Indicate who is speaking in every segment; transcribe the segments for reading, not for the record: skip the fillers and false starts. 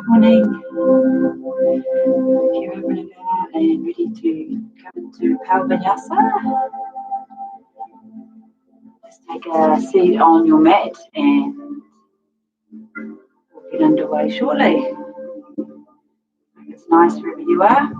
Speaker 1: Morning. If you're open about and ready to come into Power Vinyasa, just take a seat on your mat and we'll get underway shortly. It's nice wherever you are.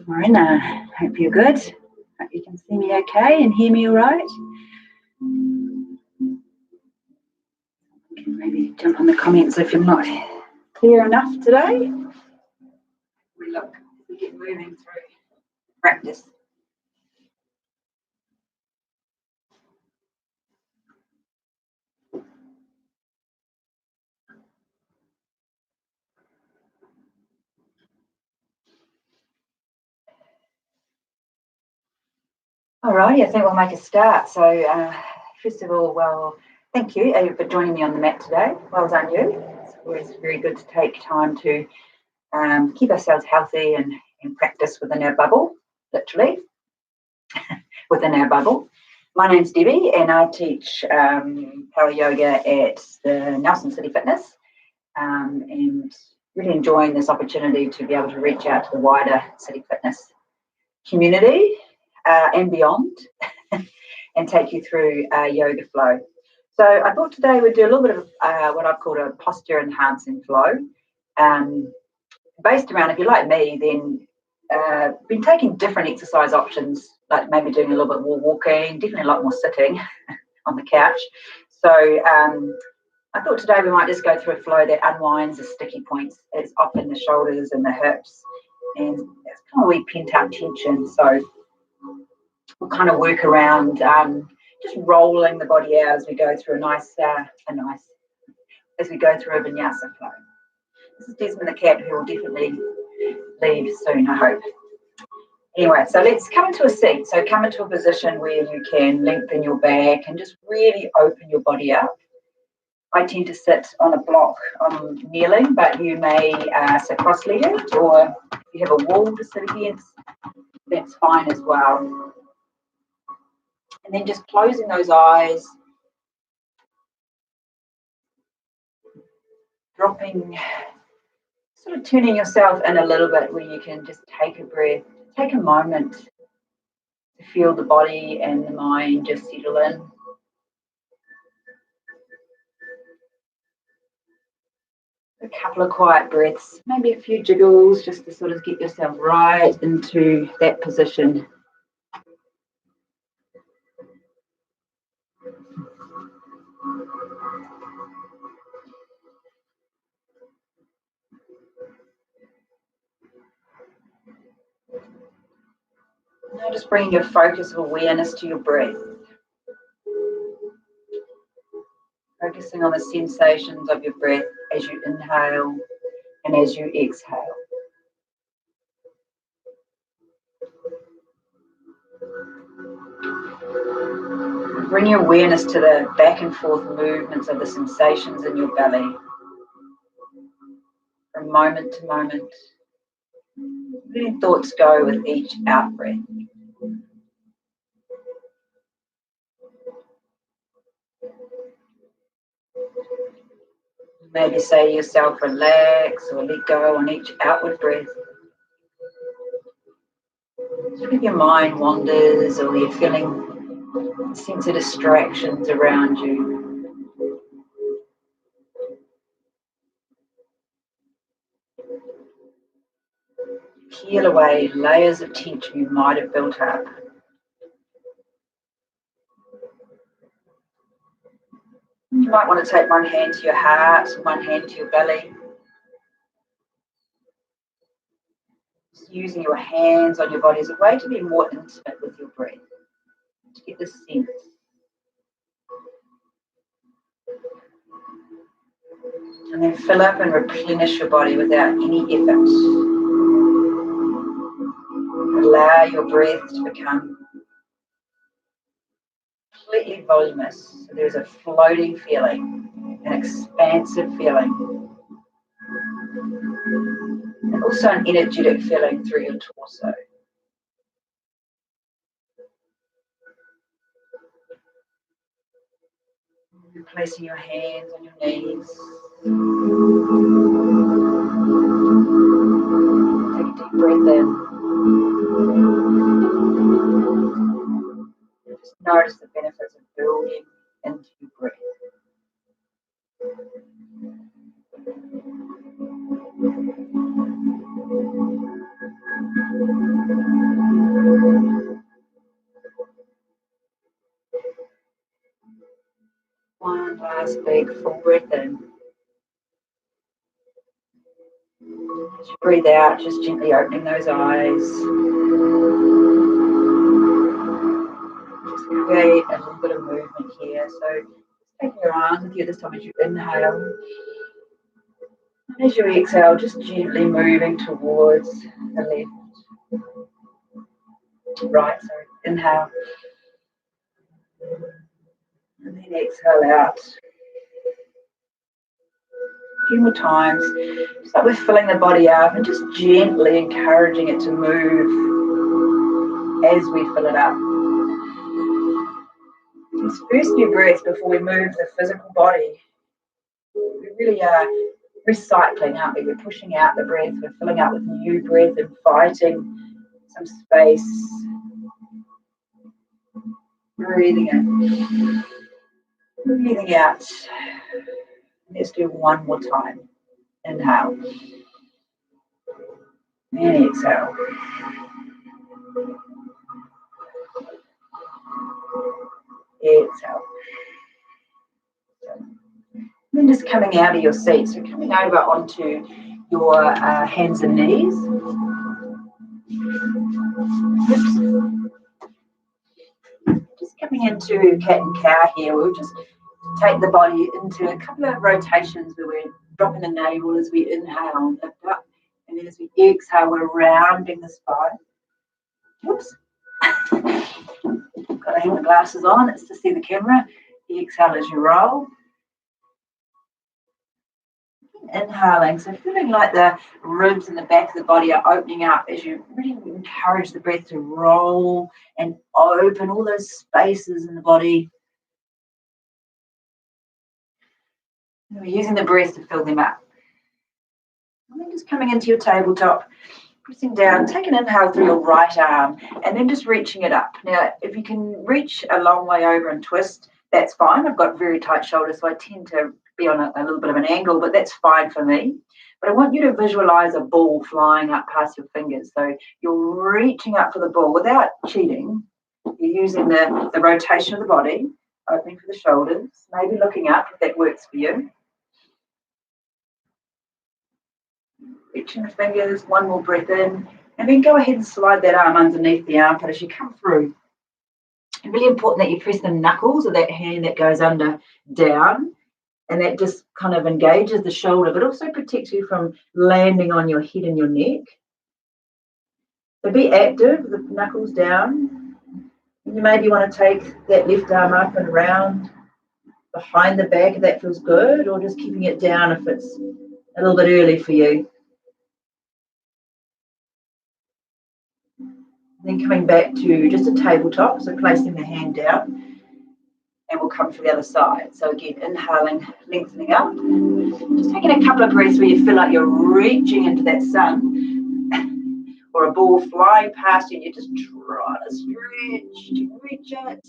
Speaker 1: Marina, hope you're good. Hope you can see me okay and hear me all right. You can maybe jump on the comments if you're not clear enough today. We get moving through practice. All right, I think we'll make a start. So first of all, well, thank you for joining me on the mat today. Well done you. It's always very good to take time to keep ourselves healthy and practice within our bubble, literally, within our bubble. My name's Debbie and I teach power yoga at the Nelson City Fitness and really enjoying this opportunity to be able to reach out to the wider City Fitness community and beyond and take you through yoga flow. So I thought today we'd do a little bit of what I've called a posture enhancing flow, based around, if you're like me, then been taking different exercise options, like maybe doing a little bit more walking, definitely a lot more sitting on the couch. So I thought today we might just go through a flow that unwinds the sticky points. It's often the shoulders and the hips, and it's kind of wee pent up tension. So we'll kind of work around just rolling the body out as we go through as we go through a vinyasa flow. This is Desmond the cat, who will definitely leave soon, I hope. Anyway, so let's come into a seat. So come into a position where you can lengthen your back and just really open your body up. I tend to sit on a block. I'm kneeling, but you may sit cross-legged, or if you have a wall to sit against, that's fine as well. And then just closing those eyes dropping, sort of tuning yourself in a little bit where you can just take a breath, take a moment to feel the body and the mind just settle in. A couple of quiet breaths, maybe a few jiggles just to sort of get yourself right into that position. Now just bringing your focus of awareness to your breath. Focusing on the sensations of your breath as you inhale and as you exhale. Bring your awareness to the back and forth movements of the sensations in your belly. From moment to moment. Letting thoughts go with each out breath. Maybe say to yourself, relax or let go on each outward breath. So if your mind wanders or you're feeling a sense of distractions around you, peel away layers of tension you might have built up. You might want to take one hand to your heart and one hand to your belly. Just using your hands on your body as a way to be more intimate with your breath, to get this sense. And then fill up and replenish your body without any effort. Allow your breath to become completely voluminous. So there's a floating feeling, an expansive feeling, and also an energetic feeling through your torso. Placing your hands on your knees. Take a deep breath in. Just notice the benefits of building into your breath. One last big full breath in. As you breathe out, just gently opening those eyes. Just create a little bit of movement here. So taking your arms with you this time as you inhale. And as you exhale, just gently moving towards the left. Right, so inhale. And then exhale out. A few more times. Start with filling the body up and just gently encouraging it to move as we fill it up. These first few breaths before we move the physical body, we really are recycling, aren't we? We're pushing out the breath, we're filling up with new breath, inviting some space. Breathing in, breathing out. Let's do one more time. Inhale. And exhale. Exhale. And then just coming out of your seat. So coming over onto your hands and knees. Oops. Just coming into cat and cow here. We'll just take the body into a couple of rotations where we're dropping the navel as we inhale and lift up. And then as we exhale, we're rounding the spine. Oops. Got to hang the glasses on. It's to see the camera. Exhale as you roll. Inhaling, so feeling like the ribs in the back of the body are opening up as you really encourage the breath to roll and open all those spaces in the body. And we're using the breath to fill them up. And then just coming into your tabletop, pressing down, take an inhale through your right arm, and then just reaching it up. Now, if you can reach a long way over and twist, that's fine. I've got very tight shoulders, so I tend to be on a little bit of an angle, but that's fine for me. But I want you to visualize a ball flying up past your fingers. So you're reaching up for the ball without cheating. You're using the rotation of the body, opening for the shoulders, maybe looking up if that works for you. Reaching the fingers, one more breath in, and then go ahead and slide that arm underneath the armpit as you come through. And really important that you press the knuckles of that hand that goes under down, and that just kind of engages the shoulder, but also protects you from landing on your head and your neck. So be active with the knuckles down. And you maybe want to take that left arm up and around behind the back if that feels good, or just keeping it down if it's a little bit early for you. Then coming back to just a tabletop, so placing the hand down, and we'll come to the other side. So again, inhaling, lengthening up. Just taking a couple of breaths where you feel like you're reaching into that sun, or a ball flying past you, and you just try to stretch to reach it.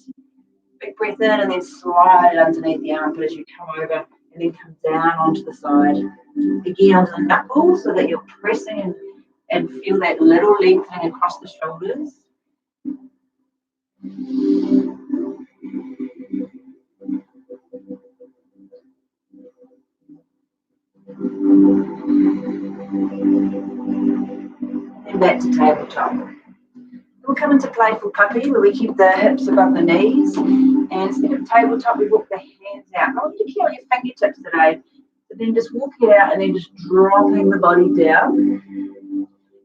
Speaker 1: Big breath in, and then slide it underneath the armpit as you come over, and then come down onto the side. Again, onto the knuckles, so that you're pressing and feel that little lengthening across the shoulders. And back to tabletop. We'll come into playful puppy, where we keep the hips above the knees, and instead of tabletop, we walk the hands out. I want you to feel your fingertips today, but then just walking it out and then just dropping the body down.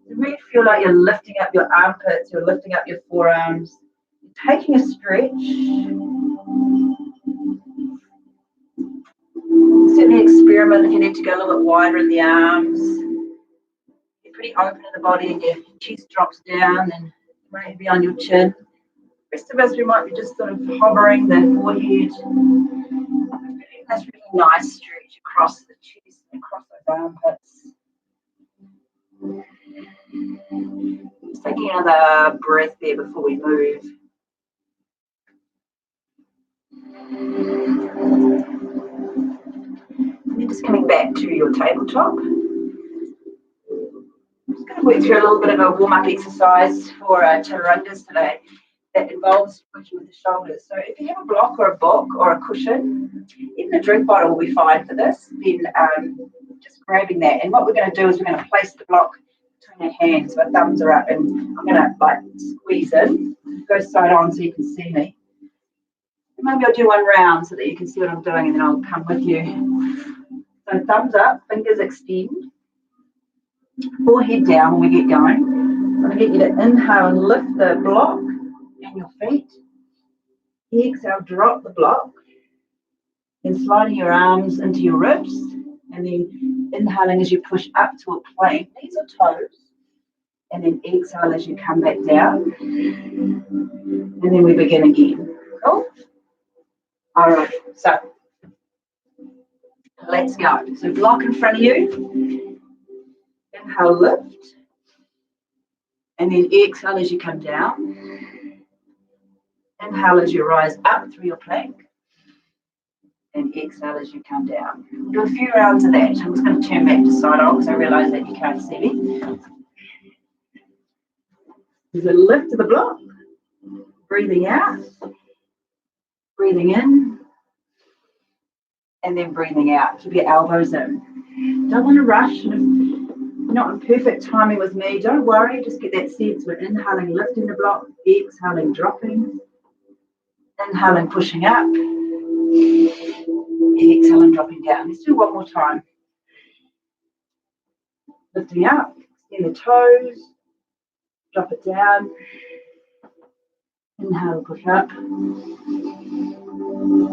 Speaker 1: You really feel like you're lifting up your armpits, you're lifting up your forearms, you're taking a stretch. Certainly experiment if you need to go a little bit wider in the arms. You're pretty open in the body, and your chest drops down and maybe on your chin. The rest of us, we might be just sort of hovering the forehead. That's really nice stretch across the chest and across those armpits. Just taking another breath there before we move. And then just coming back to your tabletop. I'm just going to work through a little bit of a warm-up exercise for chaturangas today that involves working with the shoulders. So if you have a block or a book or a cushion, even a drink bottle will be fine for this, then just grabbing that. And what we're going to do is we're going to place the block between our hands, so our thumbs are up, and I'm going to like squeeze in, go side on so you can see me. And maybe I'll do one round so that you can see what I'm doing, and then I'll come with you. So thumbs up, fingers extend, forehead down when we get going. I'm going to get you to inhale and lift the block and your feet. Exhale, drop the block, then sliding your arms into your ribs, and then inhaling as you push up to a plank, knees or toes, and then exhale as you come back down, and then we begin again. Cool? All right, so let's go. So block in front of you, inhale, lift, and then exhale as you come down. Inhale as you rise up through your plank, and exhale as you come down. We'll do a few rounds of that. I'm just going to turn back to side on because I realise that you can't see me. There's a lift to the block, breathing out, breathing in, and then breathing out. Keep your elbows in. Don't want to rush. And if you're not in perfect timing with me, don't worry. Just get that sense. We're inhaling, lifting the block, exhaling, dropping, inhaling, pushing up, exhaling, dropping down. Let's do one more time. Lifting up, extend the toes, drop it down. Inhale, push up.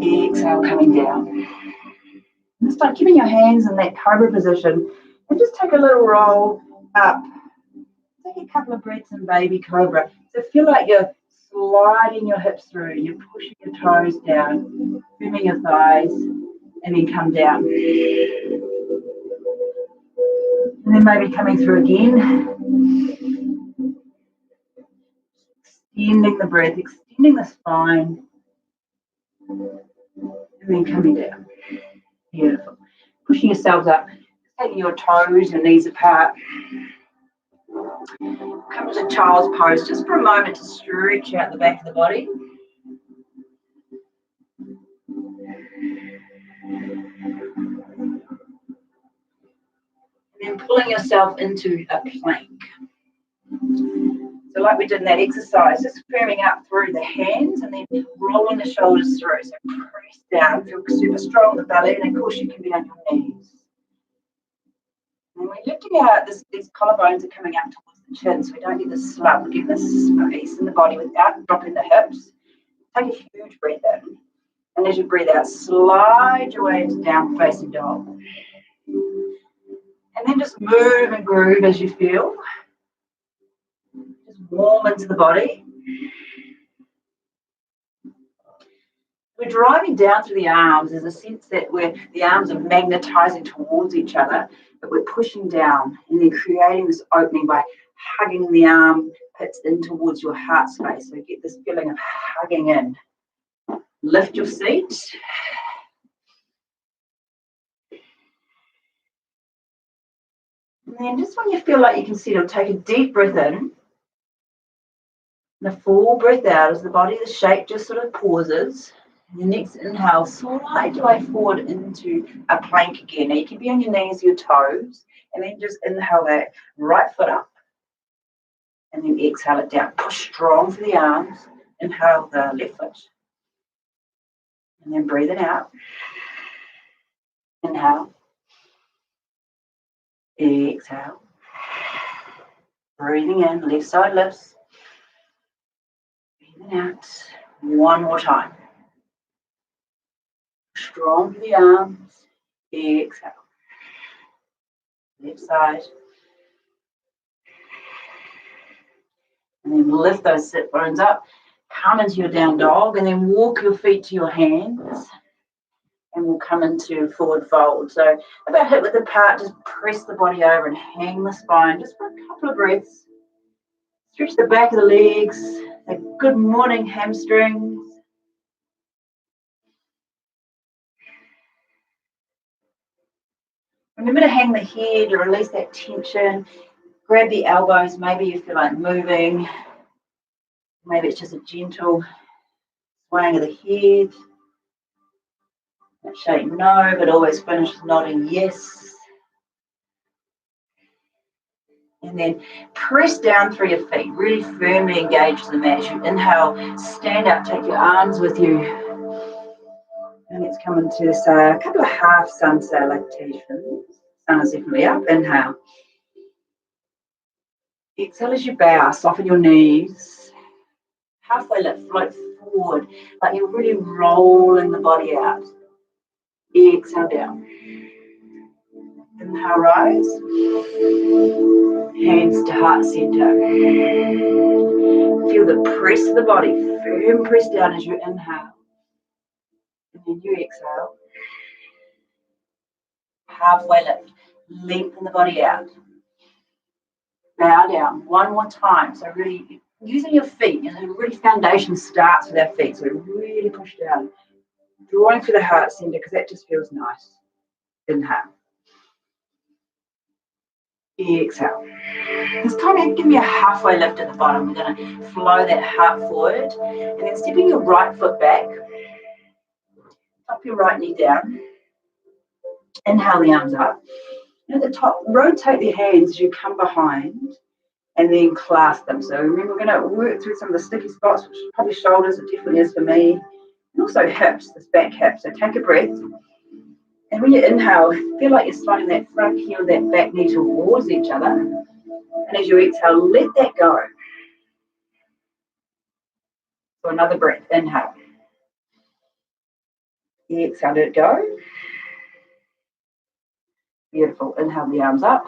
Speaker 1: Exhale, coming down. And start keeping your hands in that cobra position, and just take a little roll up. Take a couple of breaths in baby cobra. So feel like you're sliding your hips through, you're pushing your toes down, firming your thighs, and then come down. And then maybe coming through again. Extending the breath, extending the spine. And then coming down. Beautiful. Pushing yourselves up, taking your toes, your knees apart. Come to child's pose just for a moment to stretch out the back of the body. And then pulling yourself into a plank. So like we did in that exercise, just firming up through the hands and then rolling the shoulders through. So press down, feel super strong in the belly, and of course you can be on your knees. And we're lifting out, these collarbones are coming up towards the chin, so we don't need the slump. We're getting this space in the body without dropping the hips. Take a huge breath in. And as you breathe out, slide your way into down facing dog. And then just move and groove as you feel. Just warm into the body. We're driving down through the arms. There's a sense that the arms are magnetizing towards each other, but we're pushing down and then creating this opening by hugging the armpits in towards your heart space. So you get this feeling of hugging in. Lift your seat. And then just when you feel like you can settle, take a deep breath in and a full breath out as the body, the shape just sort of pauses. And the next inhale, slide your way forward into a plank again. Now you can be on your knees, your toes, and then just inhale that right foot up. And then exhale it down. Push strong for the arms. Inhale the left foot. And then breathe it out. Inhale. Exhale. Breathing in, left side lifts. Breathing out. One more time. Strong for the arms. Exhale. Left side. And then lift those sit bones up. Come into your down dog and then walk your feet to your hands. And we'll come into forward fold. So about hip width apart, just press the body over and hang the spine just for a couple of breaths. Stretch the back of the legs. Say good morning, hamstrings. Remember to hang the head, release that tension. Grab the elbows. Maybe you feel like moving. Maybe it's just a gentle swaying of the head. That shape no, but always finish nodding yes. And then press down through your feet. Really firmly engage the mat. You inhale, stand up, take your arms with you. And let's come into this couple of half sun salutations. Sun is definitely up. Inhale. Exhale as you bow, soften your knees. Halfway lift, float forward, like you're really rolling the body out. Exhale down. Inhale, rise. Hands to heart center. Feel the press of the body, firm press down as you inhale. And then you exhale. Halfway lift. Lengthen the body out. Bow down one more time. So really using your feet. Really foundation starts with our feet. So really push down. Drawing through the heart center because that just feels nice. Inhale. Exhale. This time give me a halfway lift at the bottom. We're going to flow that heart forward. And then stepping your right foot back. Top your right knee down. Inhale the arms up. And at the top, rotate the hands as you come behind and then clasp them. So remember, we're going to work through some of the sticky spots, which is probably shoulders, it definitely is for me. And also hips, this back hip. So take a breath. And when you inhale, feel like you're sliding that front heel, that back knee towards each other. And as you exhale, let that go. So another breath. Inhale. Exhale, let it go. Beautiful. Inhale the arms up.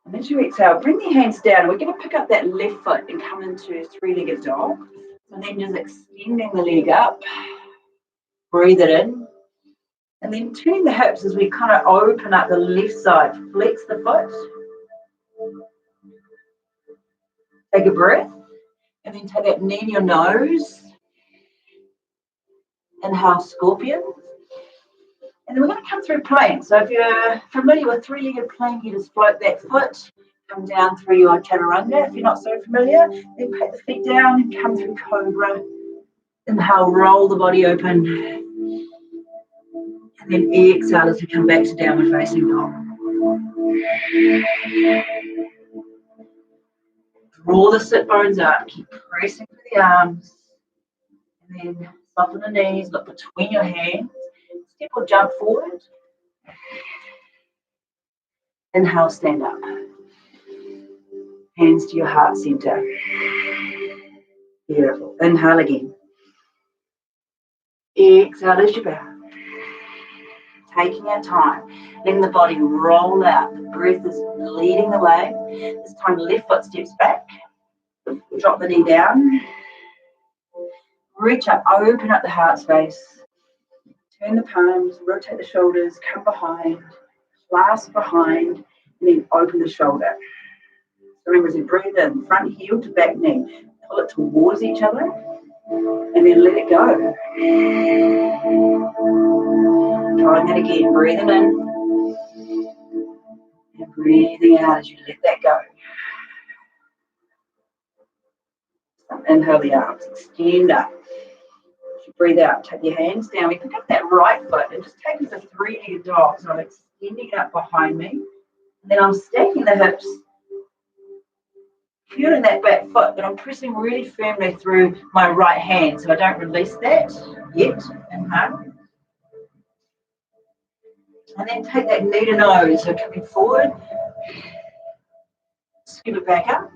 Speaker 1: And as you exhale, bring the hands down. We're going to pick up that left foot and come into three-legged dog. And then just extending the leg up. Breathe it in. And then turning the hips as we kind of open up the left side. Flex the foot. Take a breath. And then take that knee in your nose. Inhale, scorpion. And then we're going to come through plank. So if you're familiar with three-legged plank, you just float that foot, come down through your chaturanga. If you're not so familiar, then put the feet down and come through cobra. Inhale, roll the body open. And then exhale as we come back to downward facing dog. Draw the sit bones up. Keep pressing through the arms. And then soften the knees, look between your hands. Step or jump forward. Inhale, stand up. Hands to your heart center. Beautiful. Inhale again. Exhale as you bow. Taking our time. Letting the body roll out. The breath is leading the way. This time, left foot steps back. Drop the knee down. Reach up, open up the heart space. Turn the palms, rotate the shoulders, come behind, clasp behind, and then open the shoulder. So remember, as you breathe in, front heel to back knee, pull it towards each other, and then let it go. Trying that again, breathing in, and breathing out as you let that go. Inhale the arms, extend up. Breathe out, take your hands down. We pick up that right foot and just take it to three-legged dog. So I'm extending it up behind me. And then I'm stacking the hips, feeling that back foot, but I'm pressing really firmly through my right hand. So I don't release that yet. Inhale. And then take that knee to nose. So coming forward, scoop it back up.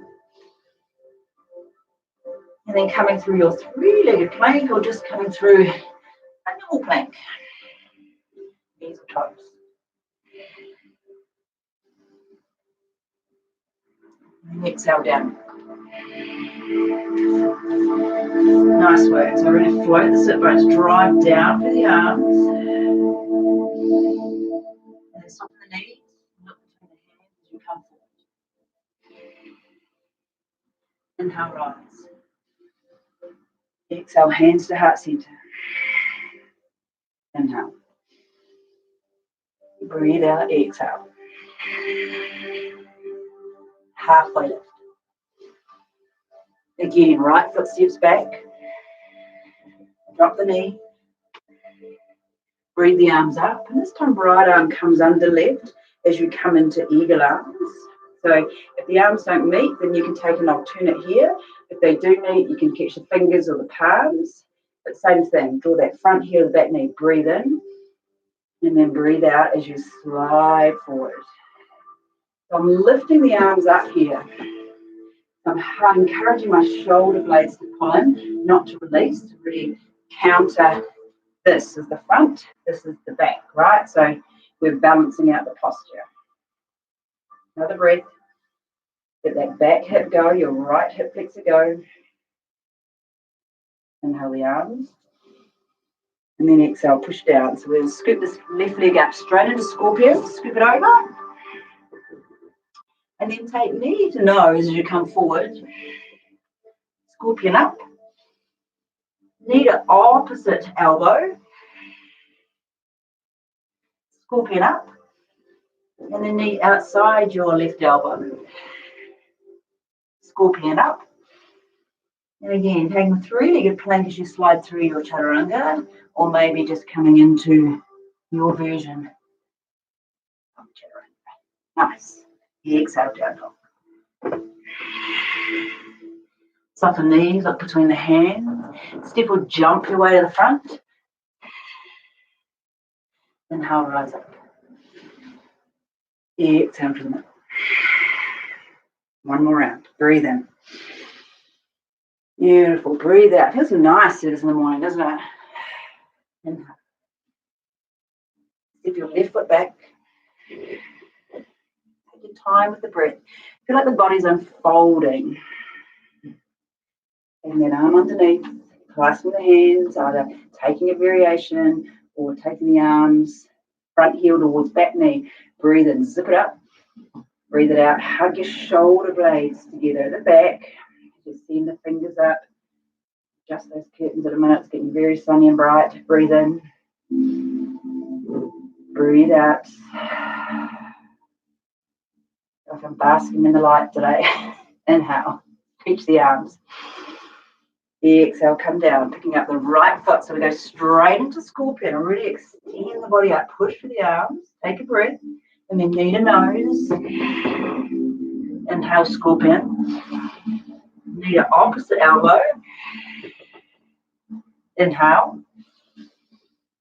Speaker 1: And then coming through your three-legged plank or just coming through a normal plank. Knees or toes. And exhale down. Nice work. So really float the sit bones, drive down through the arms. And then soften the knees. Look between the hands as you come forward. Inhale, rise. Exhale, hands to heart center. Inhale. Breathe out, exhale. Halfway lift. Again, right foot steps back. Drop the knee. Breathe the arms up. And this time, right arm comes under left as you come into eagle arms. So if the arms don't meet, then you can take an alternate here. If they do meet, you can catch the fingers or the palms. But same thing, draw that front heel, the back knee, breathe in. And then breathe out as you slide forward. So I'm lifting the arms up here. I'm encouraging my shoulder blades to pull in, not to release, to really counter. This is the front, this is the back, right? So we're balancing out the posture. Another breath. Let that back hip go, your right hip flexor go. Inhale the arms. And then exhale, push down. So we'll scoop this left leg up straight into scorpion, scoop it over. And then take knee to nose as you come forward. Scorpion up. Knee to opposite elbow. Scorpion up. And then knee outside your left elbow. Scorpion up. And again, taking the three-legged plank as you slide through your chaturanga, or maybe just coming into your version of chaturanga. Nice. Exhale, down dog. Soften knees, look between the hands. Step or jump your way to the front. Inhale, rise up. Exhale to the middle. One more round. Breathe in. Beautiful. Breathe out. Feels nice it is in the morning, doesn't it? Inhale. Step your left foot back. Take your time with the breath. Feel like the body's unfolding. And then arm underneath, clasping the hands, either taking a variation or taking the arms, front heel towards back knee. Breathe in, zip it up. Breathe it out. Hug your shoulder blades together at the back. Just send the fingers up. Adjust those curtains at a minute. It's getting very sunny and bright. Breathe in. Breathe out. Like I'm basking in the light today. Inhale. Reach the arms. Exhale, come down, picking up the right foot. So we go straight into scorpion. Really extend the body out. Push for the arms. Take a breath. And then knee to nose. Inhale, scorpion. Knee to opposite elbow. Inhale.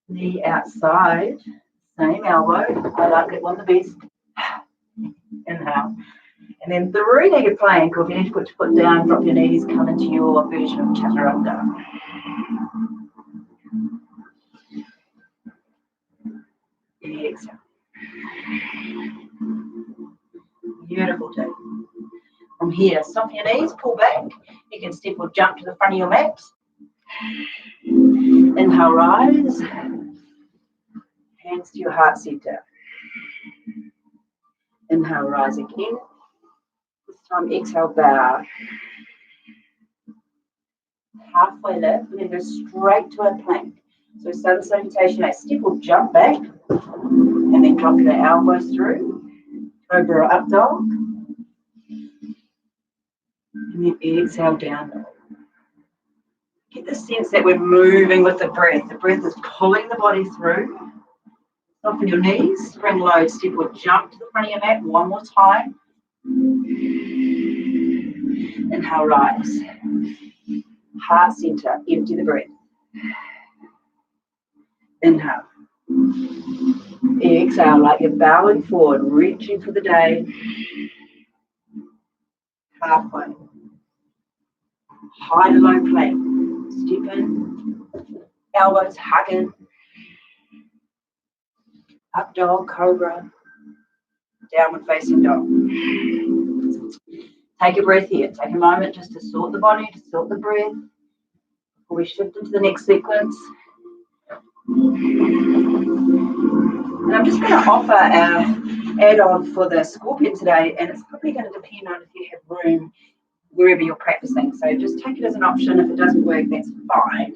Speaker 1: Knee outside. Same elbow. I like that one the best. Inhale. And then three-legged plank, or if you need to put your foot down, drop your knees, come into your version of chaturanga. Exhale. Beautiful too. From here, soften your knees, pull back. You can step or jump to the front of your mat. Inhale, rise. Hands to your heart center. Inhale, rise again. This time, exhale, bow. Halfway lift, and then go straight to a plank. So sun salutation, a step or jump back, and then drop your elbows through. Cobra up dog. And then exhale, down dog. Get the sense that we're moving with the breath. The breath is pulling the body through. Soften your knees, spring low, step or jump to the front of your mat one more time. Inhale, rise. Heart center, empty the breath. Inhale. Exhale, like you're bowing forward, reaching for the day. Halfway. High to low plank. Step in. Elbows hugging. Up dog, cobra. Downward facing dog. Take a breath here. Take a moment just to sort the body, to sort the breath. Before we shift into the next sequence. And I'm just going to offer our add-on for the scorpion today, and it's probably going to depend on if you have room wherever you're practicing. So just take it as an option. If it doesn't work, that's fine.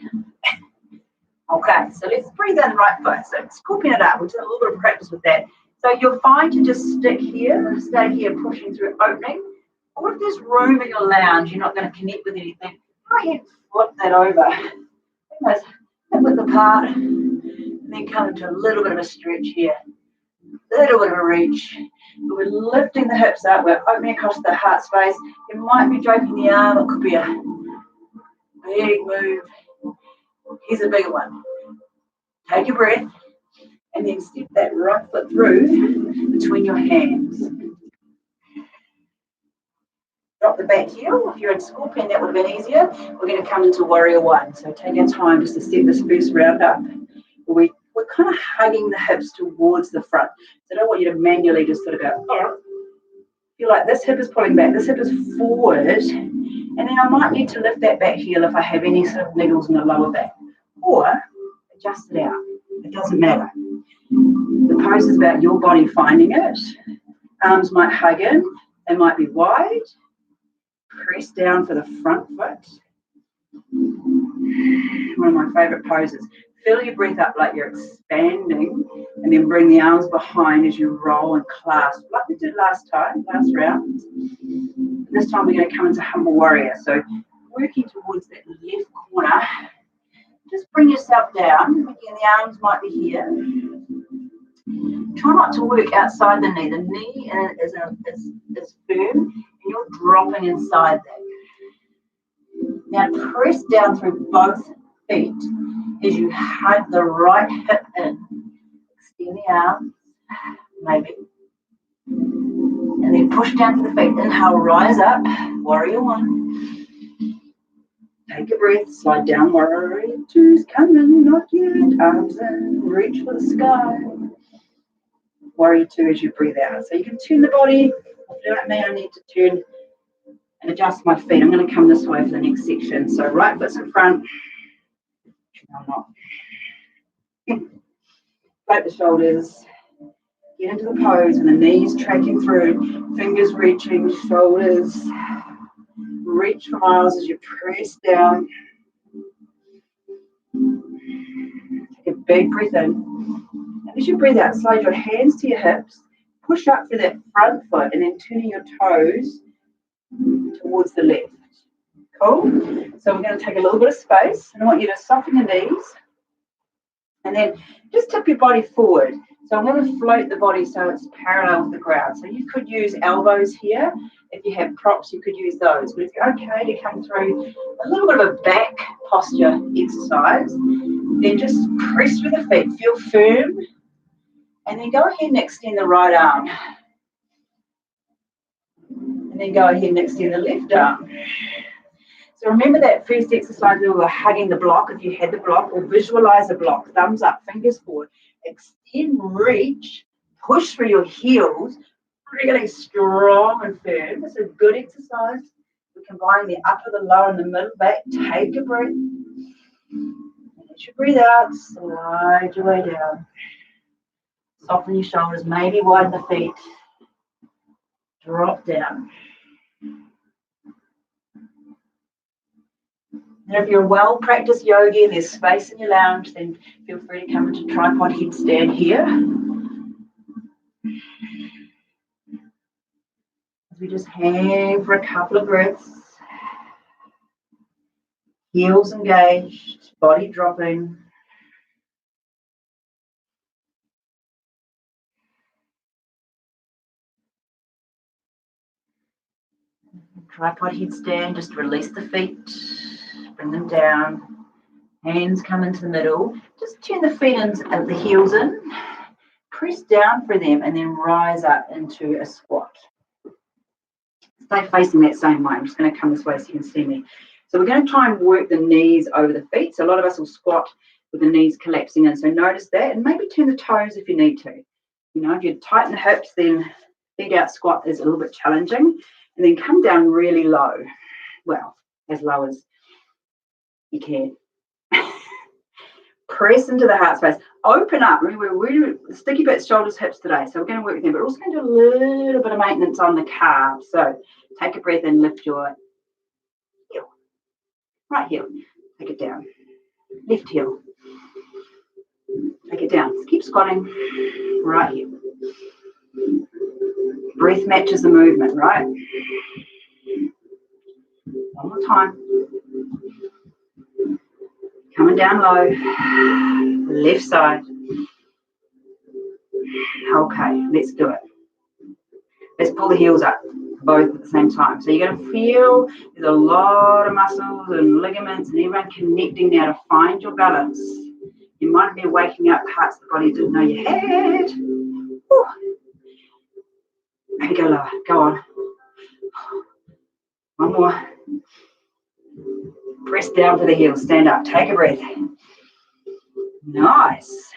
Speaker 1: Okay, so let's breathe in right foot. So scorpion it up. We'll do a little bit of practice with that. So you're fine to just stick here, stay here, pushing through, opening. Or if there's room in your lounge, you're not going to connect with anything, go ahead and flip that over. Almost hip width apart, and then come into a little bit of a stretch here. A little bit of a reach. But we're lifting the hips up, we're opening across the heart space. You might be draping the arm, it could be a big move. Here's a bigger one. Take a breath, and then step that right foot through between your hands. Drop the back heel. If you're in scorpion, that would have been easier. We're going to come into warrior one. So take our time just to set this first round up. We're kind of hugging the hips towards the front. So I don't want you to manually just sort of go, oh. Feel like this hip is pulling back, this hip is forward. And then I might need to lift that back heel if I have any sort of niggles in the lower back. Or adjust it out. It doesn't matter. The pose is about your body finding it. Arms might hug in. They might be wide. Press down for the front foot. One of my favorite poses. Fill your breath up like you're expanding, and then bring the arms behind as you roll and clasp, like we did last round. This time we're going to come into humble warrior. So working towards that left corner, just bring yourself down. Again, the arms might be here. Try not to work outside the knee. The knee is firm, and you're dropping inside that. Now press down through both feet as you hug the right hip in. Extend the arms, maybe. And then push down to the feet. Inhale, rise up, warrior one. Take a breath, slide down, warrior two's coming, not yet. Arms in, reach for the sky. Warrior two as you breathe out. So you can turn the body. If you like me, I need to turn and adjust my feet. I'm going to come this way for the next section. So right foot's in front. No, I'm not. Float the shoulders. Get into the pose with the knees tracking through, fingers reaching, shoulders reach for miles as you press down. Take a big breath in. And as you breathe out, slide your hands to your hips, push up for that front foot, and then turning your toes towards the left. Cool? So we're going to take a little bit of space, and I want you to soften your knees, and then just tip your body forward. So I'm going to float the body so it's parallel with the ground. So you could use elbows here. If you have props, you could use those. But it's okay to come through a little bit of a back posture exercise. Then just press with the feet, feel firm. And then go ahead and extend the right arm. And then go ahead and extend the left arm. So remember that first exercise we were hugging the block, if you had the block, or visualize the block, thumbs up, fingers forward, extend, reach, push through your heels, really strong and firm. It's a good exercise. We're combining the upper, the lower, and the middle back. Take a breath. And as you breathe out, slide your way down. Soften your shoulders, maybe widen the feet. Drop down. And if you're a well-practiced yogi and there's space in your lounge, then feel free to come into tripod headstand here. As we just hang for a couple of breaths. Heels engaged, body dropping. Tripod headstand, just release the feet, bring them down. Hands come into the middle. Just turn the feet and the heels in. Press down for them and then rise up into a squat. Stay facing that same way. I'm just going to come this way so you can see me. So we're going to try and work the knees over the feet. So a lot of us will squat with the knees collapsing in. So notice that and maybe turn the toes if you need to. You know, if you tighten the hips, then feet out squat is a little bit challenging. And then come down really low. Well, as low as you can. Press into the heart space. Open up. Remember, we're really sticky bits, shoulders, hips today. So we're going to work with them, but we're also going to do a little bit of maintenance on the calves. So take a breath and lift your heel. Right heel. Take it down. Left heel. Take it down. Keep squatting. Right heel. Breath matches the movement, right? One more time. Coming down low. Left side. Okay, let's do it. Let's pull the heels up, both at the same time. So you're going to feel there's a lot of muscles and ligaments and everyone connecting now to find your balance. You might be waking up parts of the body you didn't know you had. Whew. Maybe go lower. Go on. One more. Press down to the heels. Stand up. Take a breath. Nice.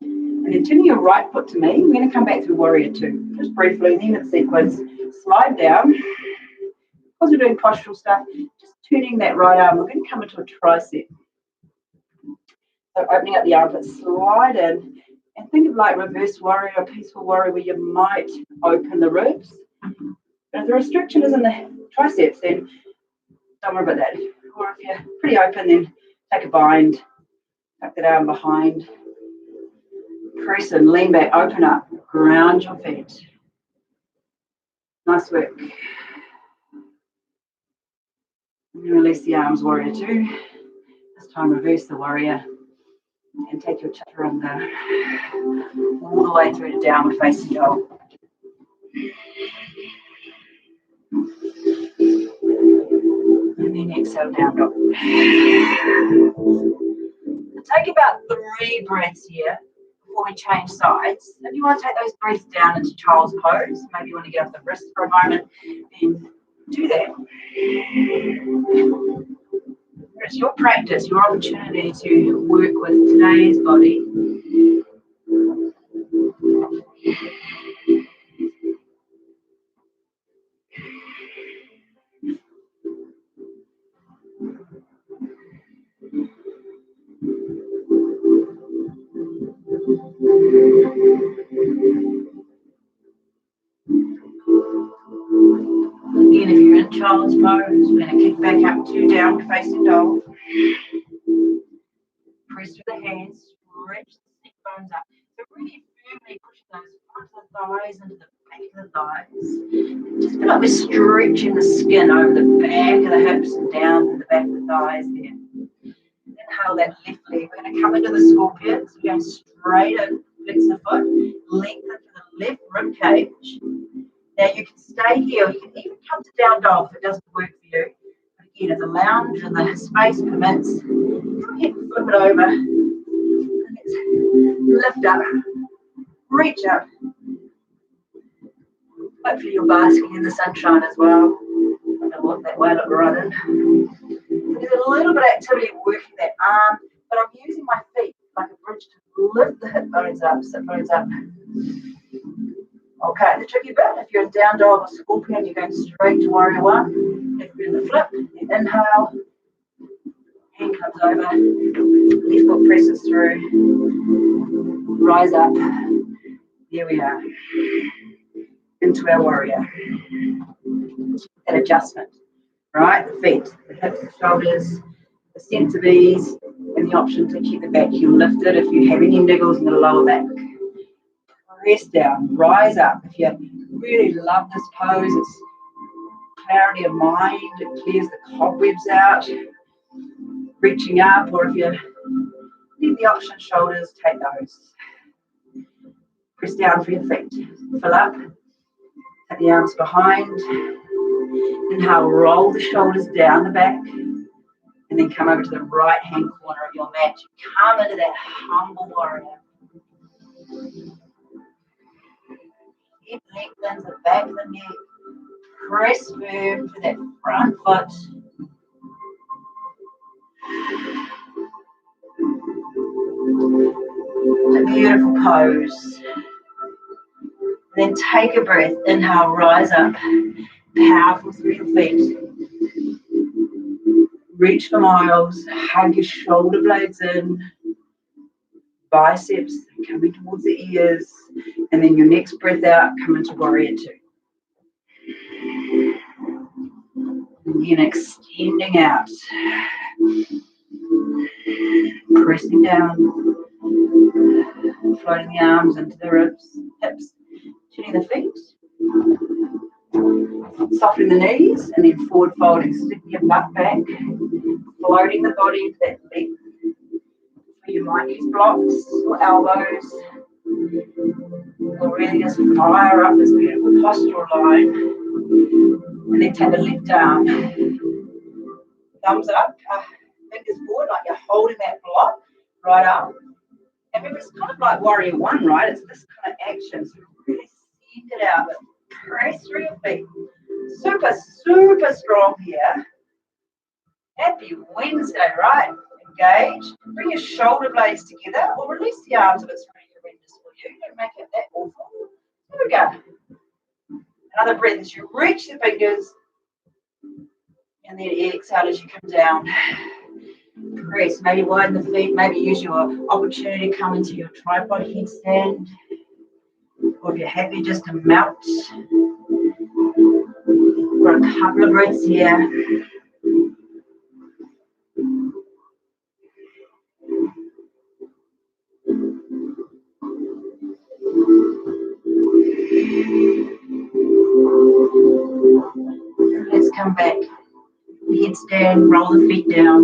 Speaker 1: And then turning your right foot to me, we're going to come back through Warrior Two. Just briefly, then in sequence. Slide down. Because we're doing postural stuff, just turning that right arm. We're going to come into a tricep. So opening up the armpits, slide in. And think of like reverse warrior or peaceful warrior where you might open the ribs. But if the restriction is in the triceps, then don't worry about that. Or if you're pretty open, then take a bind, tuck that arm behind, press and lean back, open up, ground your feet. Nice work. And release the arms, Warrior Two. This time reverse the warrior and take your chaturanga all the way through to downward facing dog. And then exhale, down dog. Take about 3 breaths here before we change sides. If you want to take those breaths down into child's pose, maybe you want to get off the wrist for a moment, then do that. It's your practice, your opportunity to work with today's body. Again, if you're in child's pose, we're going to kick back up to downward facing dog. Press with the hands, stretch the stick bones up. So really firmly pushing those front of the thighs into the back of the thighs. Just feel like we're stretching the skin over the back of the hips and down to the back of the thighs there. Inhale that left leg. We're going to come into the scorpion. So we're going straight in, flex the foot, lengthen to the left rib cage. Now you can stay here. You can even come to down dog if it doesn't work for you. But again, if the lounge and the space permits, go ahead and flip it over. And let's lift up, reach up. Hopefully you're basking in the sunshine as well. I don't want that way look running. There's a little bit of activity working that arm, but I'm using my feet like a bridge to lift the hip bones up, sit bones up. Okay, the tricky bit, if you're in down dog or scorpion, you're going straight to warrior one. If you're in the flip, you inhale, hand comes over, left foot presses through, rise up. There we are, into our warrior. That adjustment, right? The feet, the hips, the shoulders, the sense of ease, and the option to keep the back heel lifted if you have any niggles in the lower back. Press down, rise up. If you really love this pose, it's clarity of mind, it clears the cobwebs out, reaching up, or if you need the option shoulders, take those. Press down for your feet, fill up, take the arms behind, inhale, roll the shoulders down the back, and then come over to the right hand corner of your mat. Come into that humble warrior. Keep lengthening the back of the neck. Press firm for that front foot. A beautiful pose. Then take a breath. Inhale, rise up. Powerful through your feet. Reach for miles. Hug your shoulder blades in. Biceps coming towards the ears. And then your next breath out, come into warrior two. And then extending out. Pressing down. Floating the arms into the ribs, hips. Turning the feet. Softening the knees and then forward folding. Sticking your butt back. Floating the body into that length. You might use blocks or elbows. Or really just fire up this beautiful postural line. And then take the left arm. Thumbs up, fingers forward like you're holding that block right up. And remember, it's kind of like warrior one, right? It's this kind of action. So really send it out, but press through your feet. Super, super strong here. Happy Wednesday, right? Engage. Bring your shoulder blades together or release the arms if it's really horrendous for you. Don't make it that awful. Here we go. Another breath as you reach the fingers. And then exhale as you come down. Press, maybe widen the feet, maybe use your opportunity to come into your tripod headstand. Or if you're happy just to melt. For a couple of breaths here. Let's come back. Headstand, roll the feet down.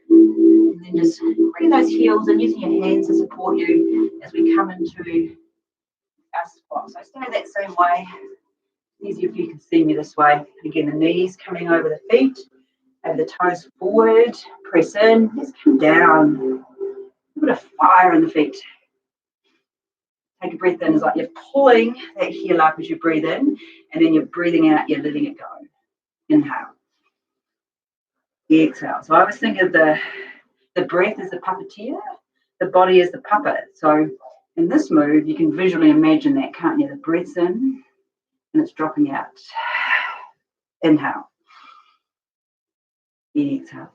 Speaker 1: And then just bring those heels and using your hands to support you as we come into our squat. So stay that same way. Easier if you can see me this way. Again, the knees coming over the feet, over the toes forward. Press in. Let's come down. A bit of fire in the feet. Take a breath in. It's like you're pulling that heel up as you breathe in, and then you're breathing out, you're letting it go. Inhale. Exhale. So I was thinking the breath is the puppeteer, the body is the puppet. So in this move, you can visually imagine that, can't you? The breath's in and it's dropping out. Inhale. Exhale.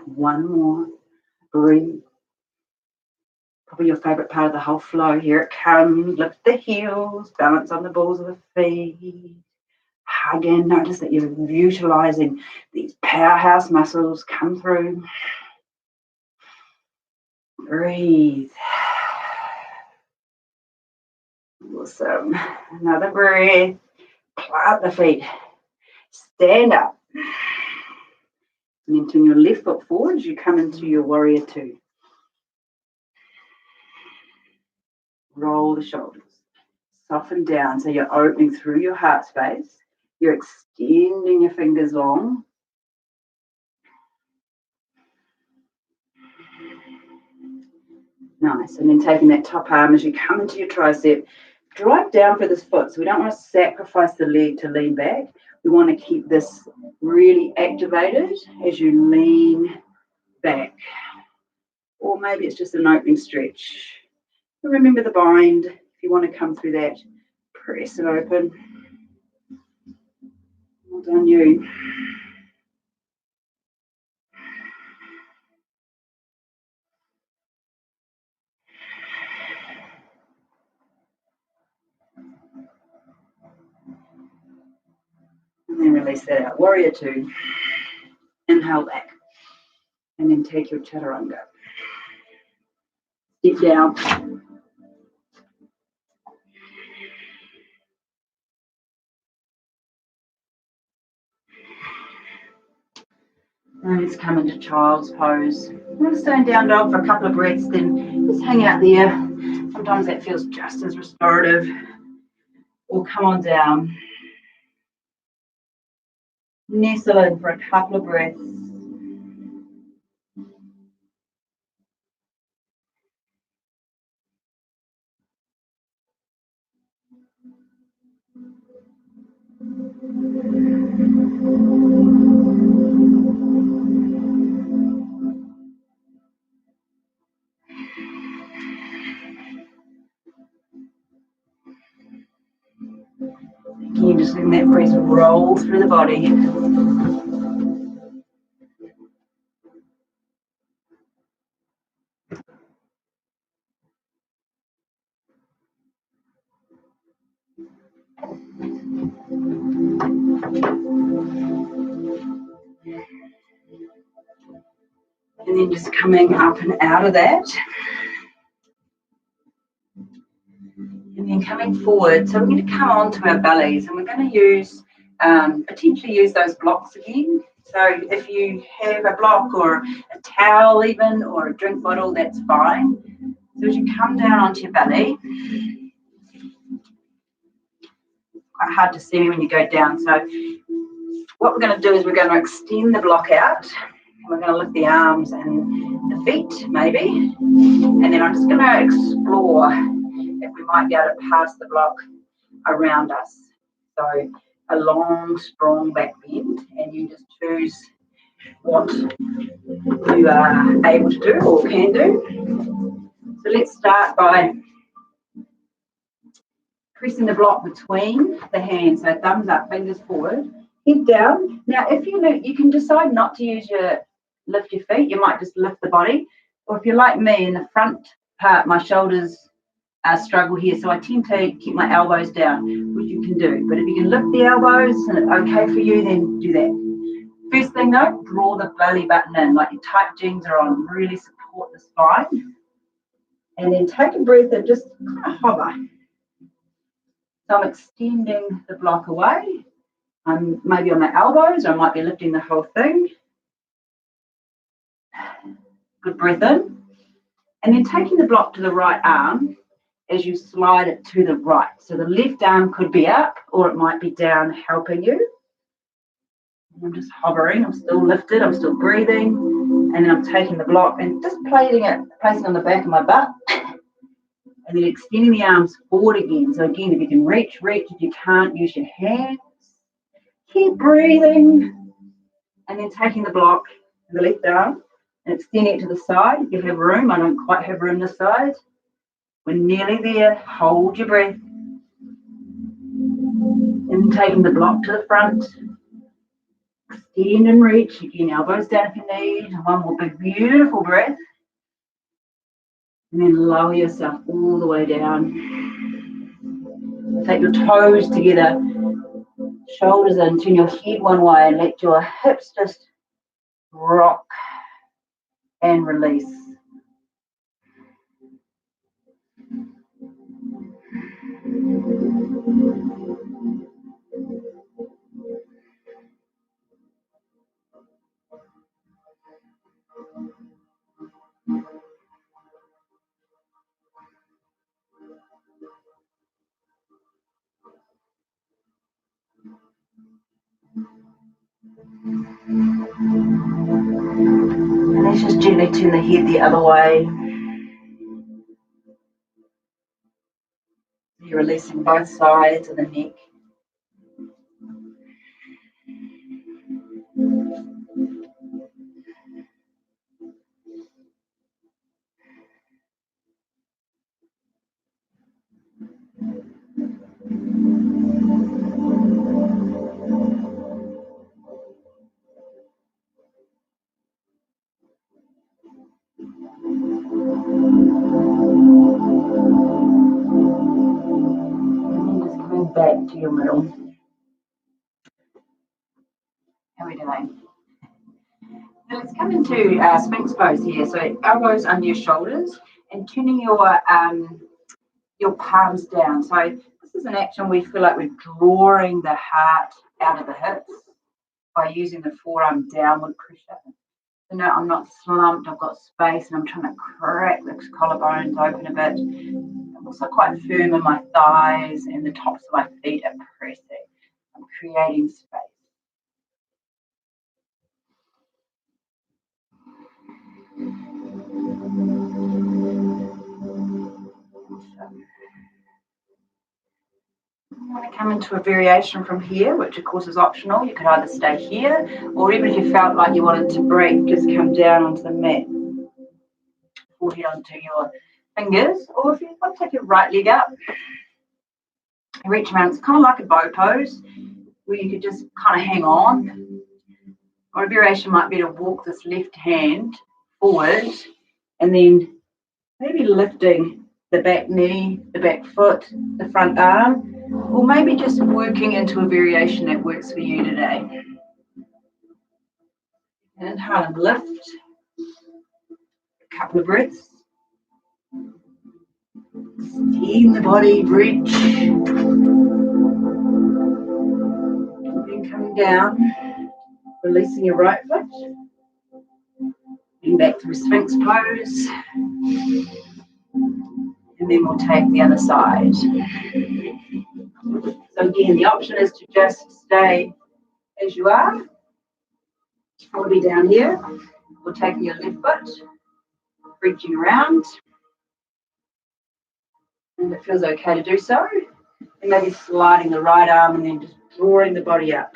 Speaker 1: One more. Breathe. Probably your favourite part of the whole flow. Here it comes. Lift the heels, balance on the balls of the feet. Hug in. Notice that you're utilising these powerhouse muscles. Come through. Breathe. Awesome. Another breath. Plant the feet. Stand up. And then turn your left foot forward as you come into your warrior two. Roll the shoulders. Soften down so you're opening through your heart space. You're extending your fingers long. Nice. And then taking that top arm as you come into your tricep, drive down for this foot. So we don't want to sacrifice the leg to lean back. We want to keep this really activated as you lean back. Or maybe it's just an opening stretch. And remember the bind. If you want to come through that, press it open. Well done, you. And then release that out. Warrior two. Inhale back. And then take your chaturanga. Step down. And let's come into child's pose. I'm going to stay in down dog for a couple of breaths, then just hang out there. Sometimes that feels just as restorative. Or come on down. Nestle in for a couple of breaths. You just letting that breath roll through the body. And then just coming up and out of that. And then coming forward. So we're going to come onto our bellies and we're going to use, potentially use those blocks again. So if you have a block or a towel even, or a drink bottle, that's fine. So as you come down onto your belly, quite hard to see when you go down. So what we're going to do is we're going to extend the block out. We're going to lift the arms and the feet, maybe. And then I'm just going to explore if we might be able to pass the block around us. So a long, strong back bend, and you just choose what you are able to do or can do. So let's start by pressing the block between the hands. So thumbs up, fingers forward, head down. Now, if you can decide not to lift your feet, you might just lift the body. Or if you're like me, in the front part, my shoulders struggle here, so I tend to keep my elbows down, which you can do. But if you can lift the elbows and it's okay for you, then do that. First thing though, draw the belly button in, like your tight jeans are on. Really support the spine. And then take a breath and just kind of hover. So I'm extending the block away. I'm maybe on my elbows, or I might be lifting the whole thing. Good breath in. And then taking the block to the right arm as you slide it to the right. So the left arm could be up or it might be down, helping you. And I'm just hovering, I'm still lifted, I'm still breathing. And then I'm taking the block and just placing on the back of my butt. And then extending the arms forward again. So again, if you can reach. If you can't, use your hands. Keep breathing. And then taking the block, the left arm, and extending it to the side. If you have room, I don't quite have room this side. We're nearly there. Hold your breath. And taking the block to the front. Extend and reach. Again, elbows down if you need. One more big, beautiful breath. And then lower yourself all the way down. Take your toes together, shoulders in, turn your head one way and let your hips just rock and release. And let's just gently turn the head the other way. You're releasing both sides of the neck. Back to your middle. How are we doing? Now let's come into Sphinx pose here. So elbows under your shoulders and turning your palms down. So this is an action we feel like we're drawing the heart out of the hips by using the forearm downward pressure. So now I'm not slumped, I've got space and I'm trying to crack the collarbones open a bit. I'm also quite firm in my thighs and the tops of my feet are pressing. I'm creating space. You want to come into a variation from here, which of course is optional. You could either stay here, or even if you felt like you wanted to break, just come down onto the mat, forehead onto your fingers, or if you want to take your right leg up, reach around. It's kind of like a bow pose, where you could just kind of hang on. Or a variation might be to walk this left hand forward, and then maybe lifting the back knee, the back foot, the front arm, or maybe just working into a variation that works for you today. Inhale and lift. A couple of breaths. Extend the body, bridge. And then coming down, releasing your right foot. Getting back to a Sphinx pose. And then we'll take the other side. So again, the option is to just stay as you are. Or be down here. We're taking your left foot, reaching around. And it feels okay to do so. And maybe sliding the right arm and then just drawing the body up.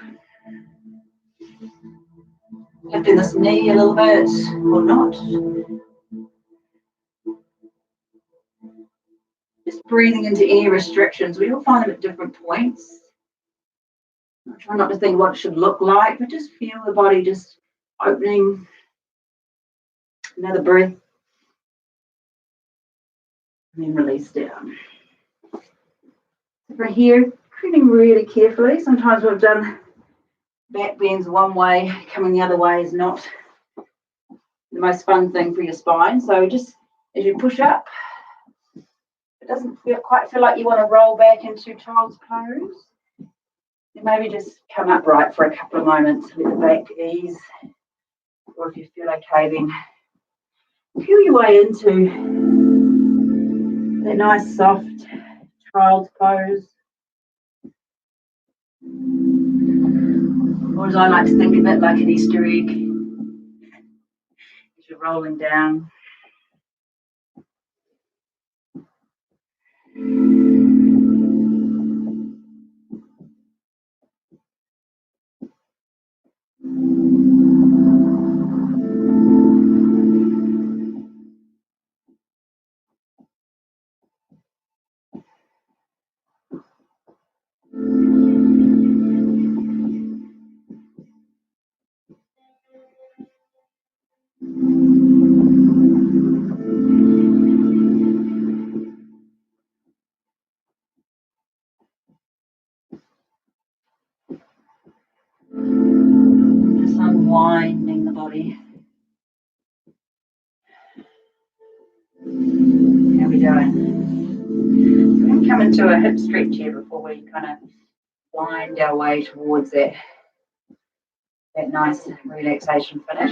Speaker 1: Lifting this knee a little bit or not. Just breathing into any restrictions. We all find them at different points. I try not to think what it should look like, but just feel the body just opening. Another breath. And then release down. Over here, breathing really carefully. Sometimes we've done back bends one way, coming the other way is not the most fun thing for your spine. So just as you push up, it doesn't quite feel like you want to roll back into child's pose. And maybe just come upright for a couple of moments, let the back ease. Or if you feel okay, then feel your way into that nice soft child's pose. Or as I like to think of it, like an Easter egg. As you're rolling down. unwinding the body. How are we doing? We're going to come into a hip stretch here before we kind of wind our way towards that nice relaxation finish.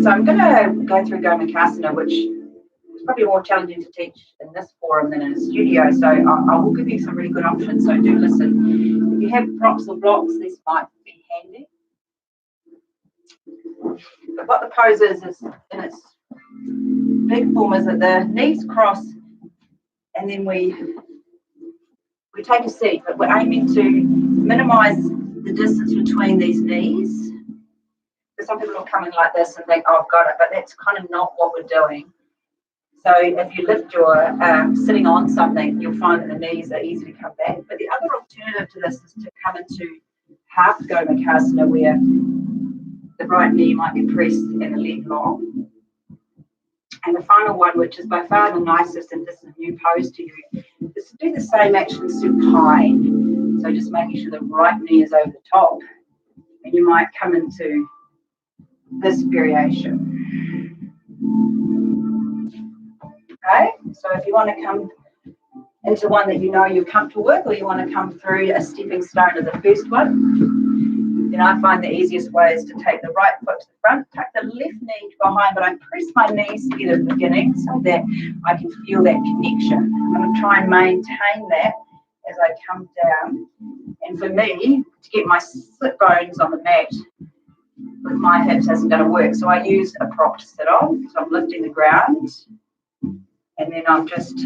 Speaker 1: So I'm going to go through Gomakasana, which is probably more challenging to teach in this forum than in a studio. So I will give you some really good options, so do listen. If you have props or blocks, this might be handy. But what the pose is in its big form is that the knees cross and then we take a seat, but we're aiming to minimize the distance between these knees. So some people will come in like this and think, oh, I've got it, but that's kind of not what we're doing. So if you lift your sitting on something, you'll find that the knees are easy to come back. But the other alternative to this is to come into half Gomakasana, where the right knee might be pressed and the leg long. And the final one, which is by far the nicest, and this is a new pose to you, is to do the same action supine. So just making sure the right knee is over the top. And you might come into this variation. Okay, so if you want to come into one that you know you're comfortable with, or you want to come through a stepping stone of the first one, then I find the easiest way is to take the right foot to the front, tuck the left knee behind, but I press my knees together at the beginning so that I can feel that connection. I'm going to try and maintain that as I come down. And for me, to get my sit bones on the mat with my hips isn't going to work. So I use a prop to sit on. So I'm lifting the ground, and then I'm just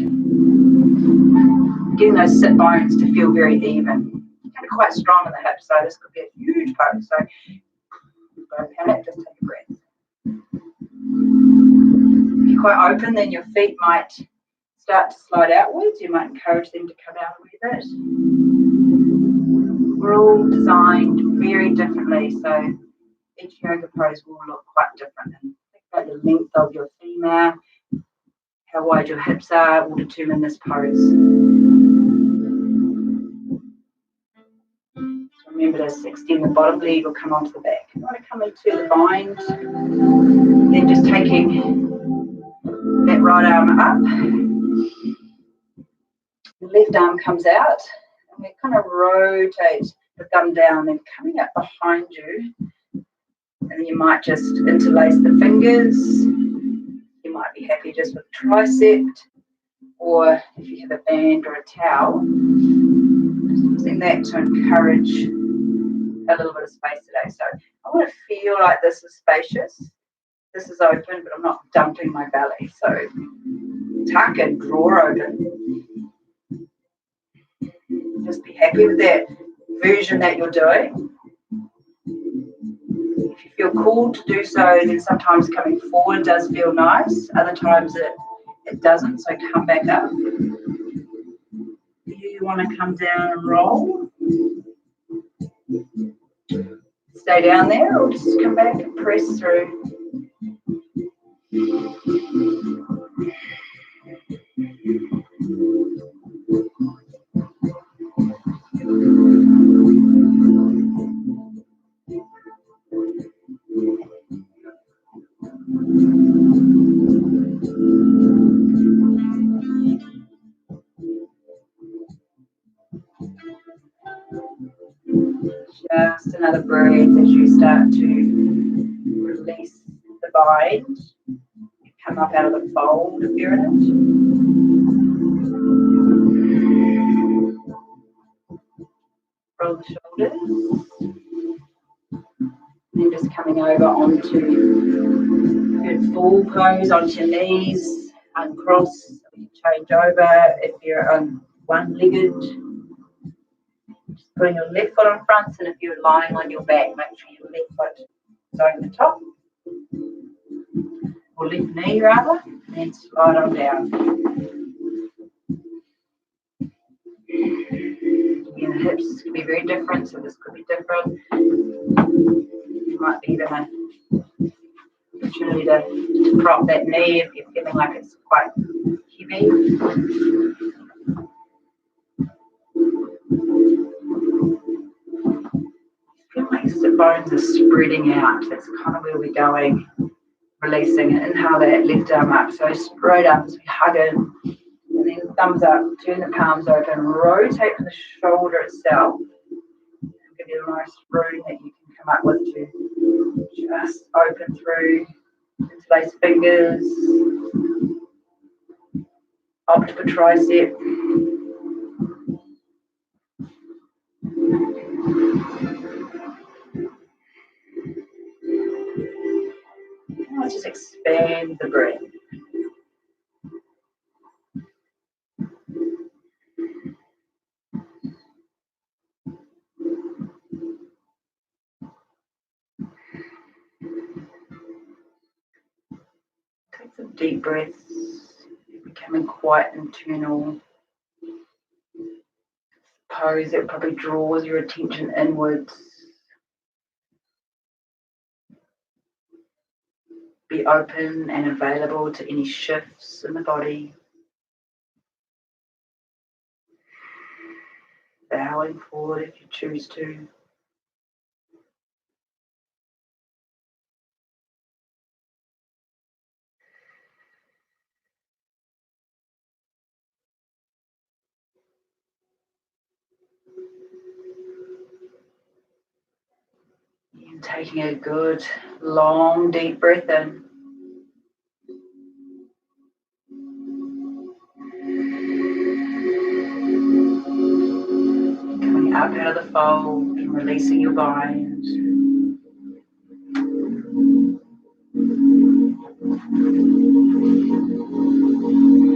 Speaker 1: getting those sit bones to feel very even. Kind of quite strong in the hips, so this could be a huge pose. So don't panic, just take a breath. If you're quite open, then your feet might start to slide outwards. You might encourage them to come out a wee bit. We're all designed very differently, so each yoga pose will look quite different. And think about the length of your femur, how wide your hips are will determine this pose. So remember to extend the bottom leg or come onto the back. You want to come into the bind, then just taking that right arm up. The left arm comes out, and we kind of rotate the thumb down, then coming up behind you. And then you might just interlace the fingers. You might be happy just with tricep, or if you have a band or a towel, just using that to encourage a little bit of space today. So I want to feel like this is spacious. This is open, but I'm not dumping my belly. So tuck and draw open. Just be happy with that version that you're doing. If you feel called to do so, then sometimes coming forward does feel nice. Other times it doesn't, so come back up. You want to come down and roll. Stay down there, or just come back and press through. Just another breath as you start to release the bind. Come up out of the fold if you're in it. Roll the shoulders. And just coming over onto good full pose, onto your knees, uncross. You change over if you're one-legged. Just putting your left foot on front, and if you're lying on your back, make sure your left foot is over the top. Or left knee rather, and then slide on down. Again, the hips could be very different, so this could be different. You might be even an opportunity to prop that knee if you're feeling like it's quite heavy. Feel like sit bones are spreading out. That's kind of where we're going. Releasing it. Inhale that left arm up. So straight up as we hug in. And then thumbs up. Turn the palms open. Rotate the shoulder itself. Give you a nice room that you can come up with to just open through. Interlace fingers. Opt for tricep. Let's just expand the breath. Take some deep breaths. You're becoming quite internal. Pose that probably draws your attention inwards. Be open and available to any shifts in the body. Bowing forward if you choose to. And taking a good, long, deep breath in. Coming up out of the fold and releasing your bind.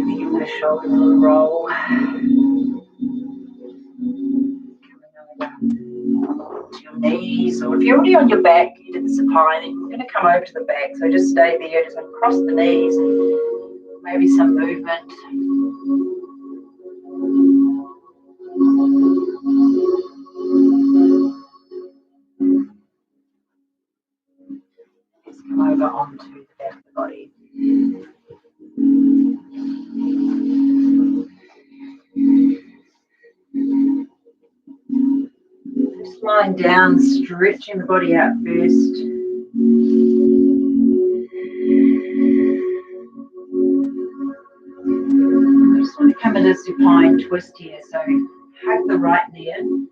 Speaker 1: Give the shoulder a little roll. To your knees, or if you're already on your back, you did the supine, then you're going to come over to the back. So just stay there, just across the knees, and maybe some movement. Just come over onto the back of the body. Just lying down, stretching the body out first. I just want to come into supine twist here. So hug the right knee in.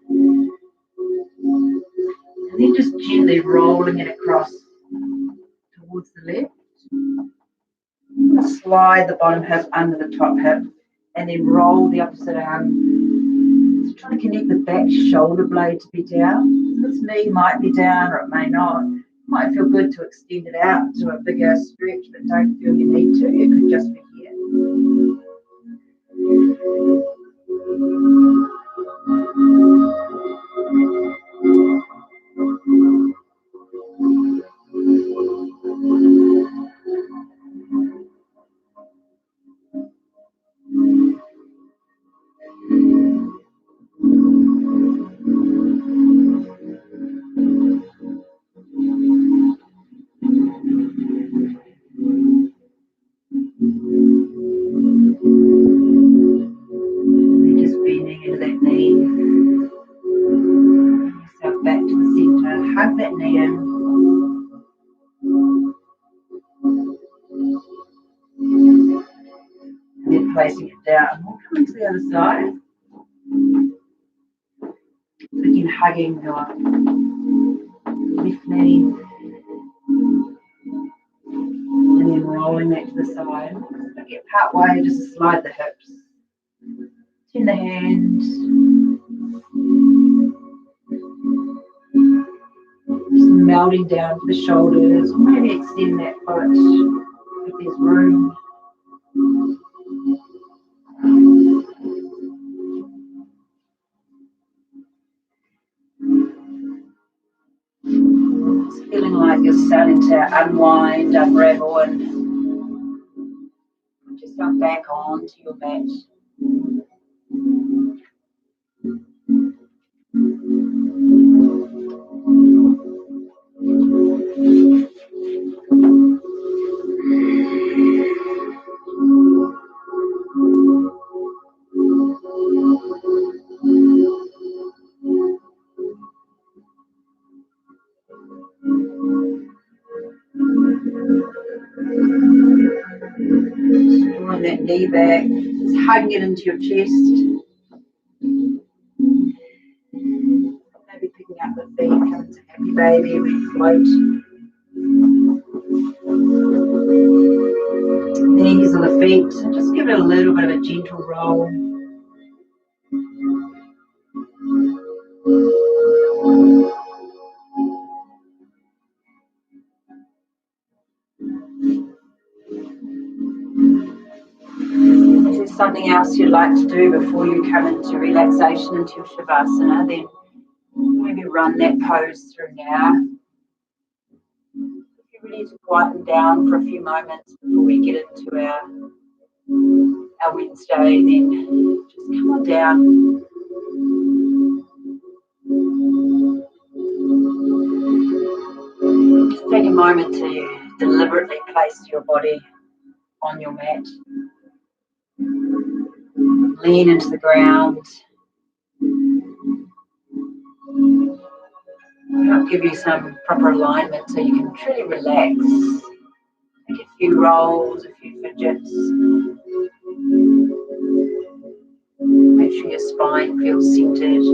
Speaker 1: And then just gently rolling it across towards the left. I'm going to slide the bottom hip under the top hip and then roll the opposite arm. Just trying to connect the back shoulder blade to be down. This knee might be down or it may not. It might feel good to extend it out to a bigger stretch, but don't feel you need to. It could just be here. Hug that knee in. And then placing it down. We'll come to the other side. So again, hugging your left knee. And then rolling that to the side. So get part way, just slide the hips. Turn the hands. Just melting down to the shoulders, or maybe extend that foot if there's room. It's feeling like you're starting to unwind, unravel, and put yourself back onto your mat. belly back, just hugging it into your chest. Maybe picking up the feet, coming to happy baby, we float. Knees on the feet, just give it a little bit of a gentle roll. If there's something else you'd like to do before you come into relaxation, into your Shavasana, then maybe run that pose through now. If you need to quieten down for a few moments before we get into our Wednesday, then just come on down. Just take a moment to deliberately place your body on your mat. Lean into the ground. I'll give you some proper alignment so you can truly relax. Take a few rolls, a few fidgets. Make sure your spine feels centered.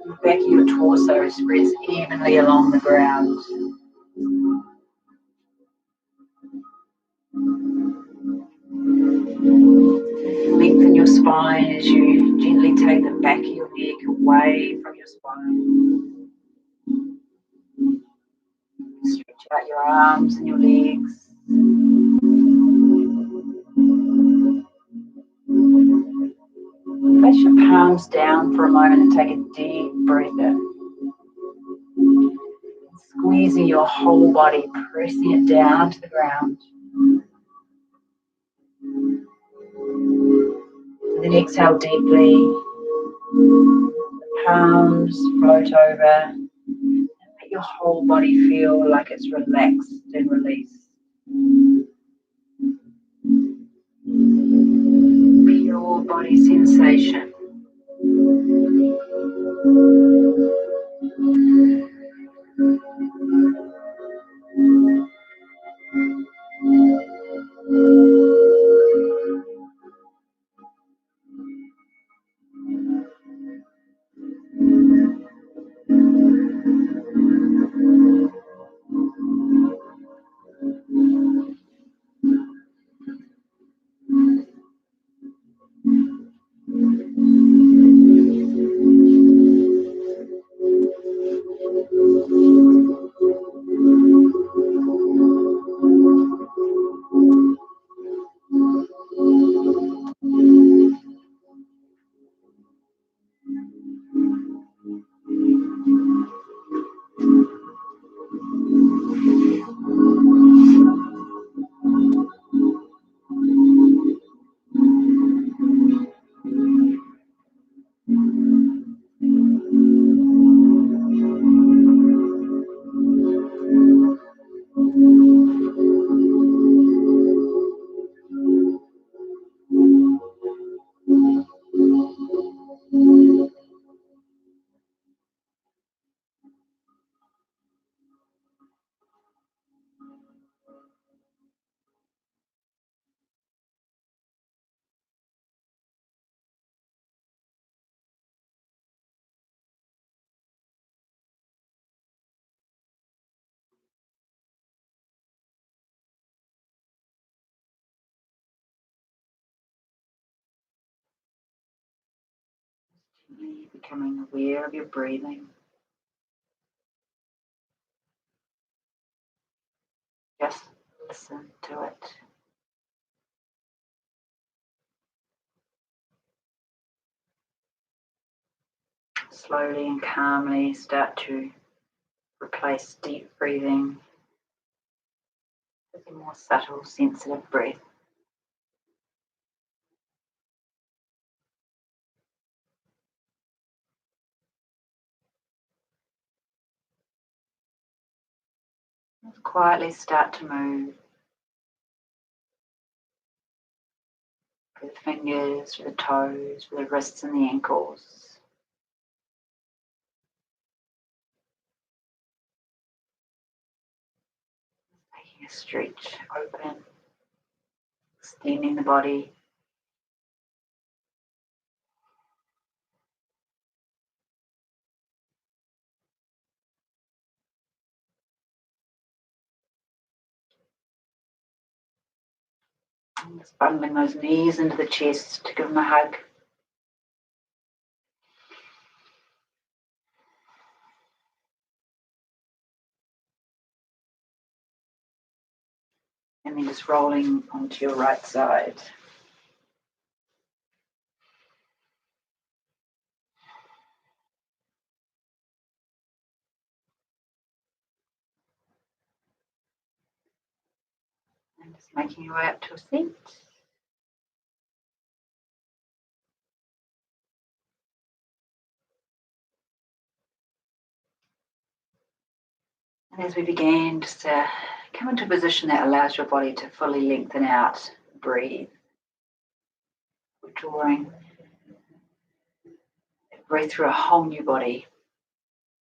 Speaker 1: The back of your torso spreads evenly along the ground. Lengthen your spine as you gently take the back of your neck away from your spine. Stretch out your arms and your legs. Place your palms down for a moment and take a deep breath in. Squeezing your whole body, pressing it down to the ground. And then exhale deeply. Palms float over. Let your whole body feel like it's relaxed and released. Pure body sensation. Becoming aware of your breathing. Just listen to it. Slowly and calmly start to replace deep breathing with a more subtle, sensitive breath. Just quietly start to move with the fingers, with the toes, with the wrists and the ankles. Taking a stretch, open, extending the body. And just bundling those knees into the chest to give them a hug. And then just rolling onto your right side. And just making your way up to a seat. And as we begin, just come into a position that allows your body to fully lengthen out, breathe. We're drawing breathe through a whole new body,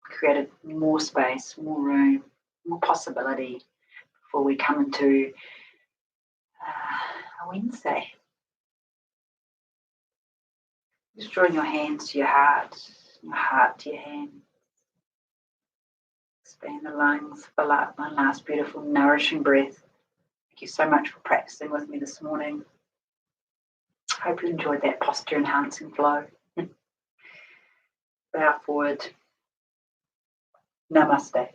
Speaker 1: created more space, more room, more possibility before we come into a Wednesday. Just drawing your hands to your heart to your hands. Expand the lungs, fill up. One last beautiful, nourishing breath. Thank you so much for practicing with me this morning. I hope you enjoyed that posture enhancing flow. Bow forward. Namaste.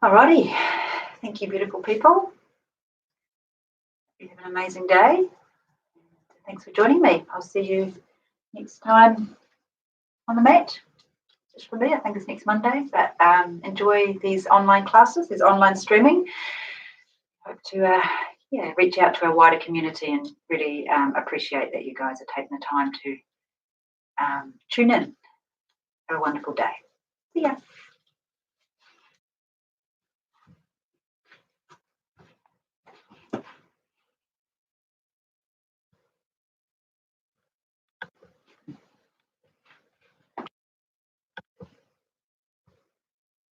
Speaker 1: Alrighty. Thank you, beautiful people. You have an amazing day. Thanks for joining me. I'll see you next time on the mat. Just for me, I think it's next Monday. But enjoy these online classes, this online streaming. Hope to reach out to a wider community and really appreciate that you guys are taking the time to tune in. Have a wonderful day. See ya.